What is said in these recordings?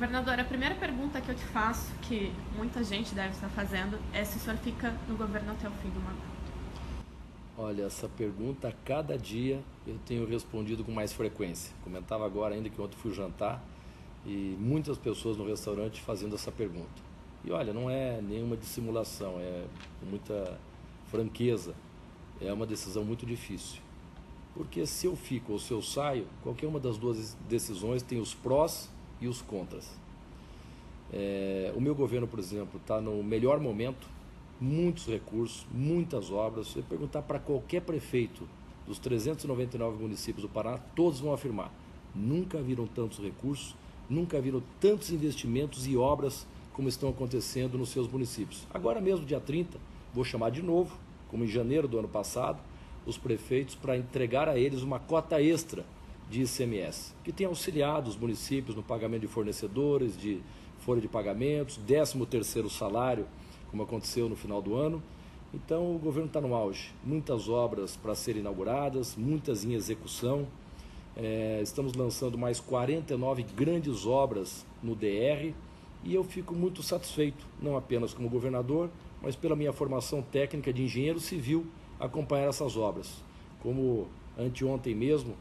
Governador, a primeira pergunta que eu te faço, que muita gente deve estar fazendo, é se o senhor fica no governo até o fim do mandato. Olha, essa pergunta a cada dia eu tenho respondido com mais frequência. Comentava agora ainda que ontem fui jantar e muitas pessoas no restaurante fazendo essa pergunta. E olha, não é nenhuma dissimulação, é com muita franqueza. É uma decisão muito difícil. Porque se eu fico ou se eu saio, qualquer uma das duas decisões tem os prós e os contras. O meu governo, por exemplo, está no melhor momento, muitos recursos, muitas obras. Se eu perguntar para qualquer prefeito dos 399 municípios do Paraná, todos vão afirmar: nunca viram tantos recursos, nunca viram tantos investimentos e obras como estão acontecendo nos seus municípios. Agora mesmo, dia 30, vou chamar de novo, como em janeiro do ano passado, os prefeitos para entregar a eles uma cota extra de ICMS, que tem auxiliado os municípios no pagamento de fornecedores, de folha de pagamentos, 13º salário, como aconteceu no final do ano. Então o governo está no auge, muitas obras para serem inauguradas, muitas em execução. Estamos lançando mais 49 grandes obras no DR e eu fico muito satisfeito, não apenas como governador, mas pela minha formação técnica de engenheiro civil, acompanhar essas obras. Como anteontem mesmo,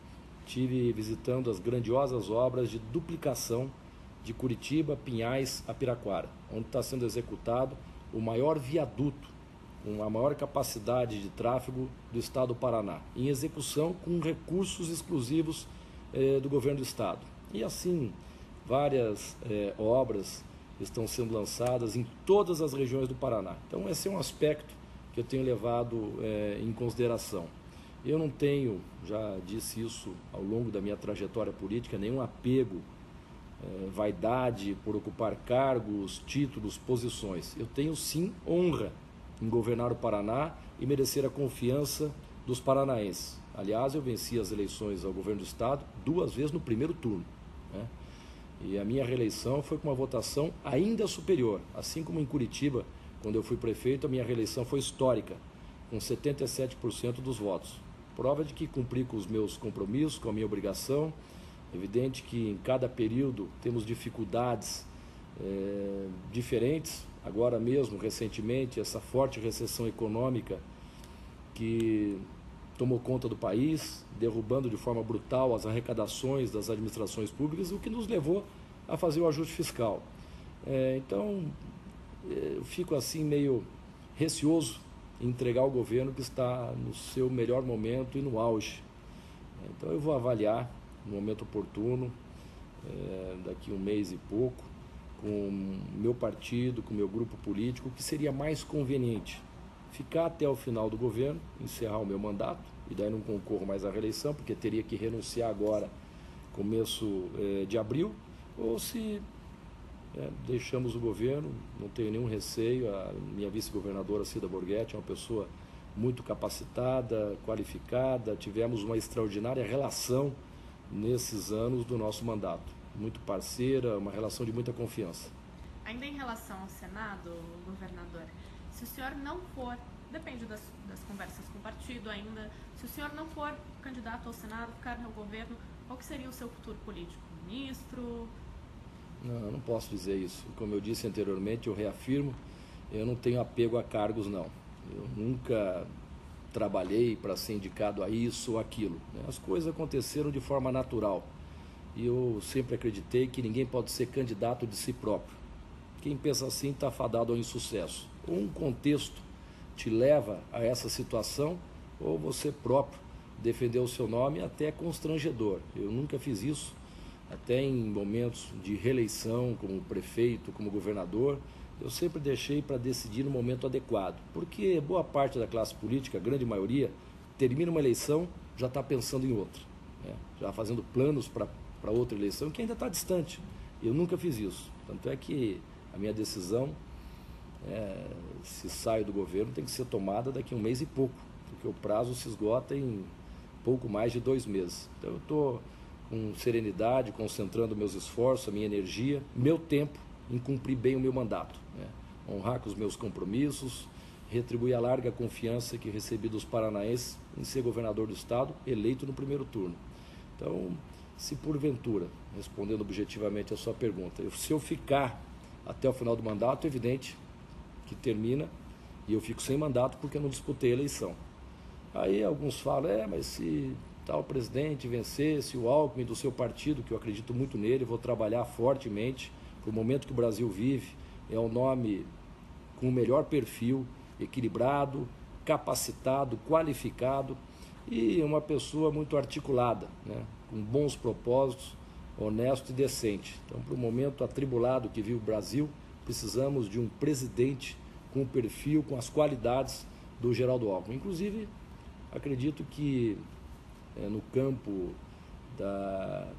estive visitando as grandiosas obras de duplicação de Curitiba, Pinhais a Piraquara, onde está sendo executado o maior viaduto, com a maior capacidade de tráfego do estado do Paraná, em execução com recursos exclusivos do governo do estado. E assim, várias obras estão sendo lançadas em todas as regiões do Paraná. Então esse é um aspecto que eu tenho levado em consideração. Eu não tenho, já disse isso ao longo da minha trajetória política, nenhum apego, vaidade por ocupar cargos, títulos, posições. Eu tenho sim honra em governar o Paraná e merecer a confiança dos paranaenses. Aliás, eu venci as eleições ao governo do estado 2 vezes no primeiro turno, né? E a minha reeleição foi com uma votação ainda superior, assim como em Curitiba, quando eu fui prefeito, a minha reeleição foi histórica, com 77% dos votos. Prova de que cumpri com os meus compromissos, com a minha obrigação. Evidente que em cada período temos dificuldades diferentes. Agora mesmo, recentemente, essa forte recessão econômica que tomou conta do país, derrubando de forma brutal as arrecadações das administrações públicas, o que nos levou a fazer o ajuste fiscal. Então, eu fico assim meio receoso em entregar o governo que está no seu melhor momento e no auge. Então eu vou avaliar no momento oportuno, daqui um mês e pouco, com o meu partido, com o meu grupo político, o que seria mais conveniente: ficar até o final do governo, encerrar o meu mandato, e daí não concorro mais à reeleição, porque teria que renunciar agora, começo de abril, ou se deixamos o governo, não tenho nenhum receio. A minha vice-governadora Cida Borghetti é uma pessoa muito capacitada, qualificada, tivemos uma extraordinária relação nesses anos do nosso mandato, muito parceira, uma relação de muita confiança. Ainda em relação ao Senado, governador, se o senhor não for, depende das conversas com o partido ainda, se o senhor não for candidato ao Senado, ficar no governo, qual que seria o seu futuro político? Ministro? Não, eu não posso dizer isso. Como eu disse anteriormente, eu reafirmo, eu não tenho apego a cargos, não. Eu nunca trabalhei para ser indicado a isso ou aquilo, né? As coisas aconteceram de forma natural. E eu sempre acreditei que ninguém pode ser candidato de si próprio. Quem pensa assim está fadado ao insucesso. Ou um contexto te leva a essa situação, ou você próprio defendeu o seu nome até constrangedor. Eu nunca fiz isso. Até em momentos de reeleição, como prefeito, como governador, eu sempre deixei para decidir no momento adequado. Porque boa parte da classe política, a grande maioria, termina uma eleição, já está pensando em outra, né? Já fazendo planos para outra eleição que ainda está distante. Eu nunca fiz isso. Tanto é que a minha decisão, se saio do governo, tem que ser tomada daqui a um mês e pouco, porque o prazo se esgota em pouco mais de 2 meses. Então eu estou com serenidade, concentrando meus esforços, a minha energia, meu tempo em cumprir bem o meu mandato, né? Honrar com os meus compromissos, retribuir a larga confiança que recebi dos paranaenses em ser governador do estado, eleito no primeiro turno. Então, se porventura, respondendo objetivamente a sua pergunta, se eu ficar até o final do mandato, é evidente que termina e eu fico sem mandato porque eu não disputei a eleição. Aí alguns falam, mas se tal presidente vencesse, o Alckmin do seu partido, que eu acredito muito nele, vou trabalhar fortemente, para o momento que o Brasil vive, é um nome com o melhor perfil, equilibrado, capacitado, qualificado e uma pessoa muito articulada, né? Com bons propósitos, honesto e decente. Então, para o momento atribulado que vive o Brasil, precisamos de um presidente com o perfil, com as qualidades do Geraldo Alckmin. Inclusive, acredito que no campo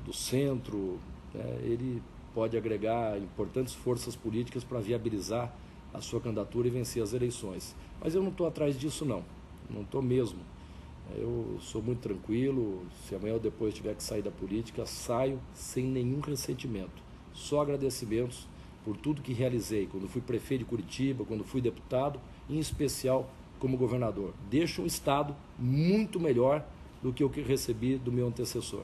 do centro, ele pode agregar importantes forças políticas para viabilizar a sua candidatura e vencer as eleições. Mas eu não estou atrás disso, não estou mesmo. Eu sou muito tranquilo, se amanhã ou depois tiver que sair da política, saio sem nenhum ressentimento. Só agradecimentos por tudo que realizei, quando fui prefeito de Curitiba, quando fui deputado, em especial como governador. Deixo um estado muito melhor do que o que recebi do meu antecessor.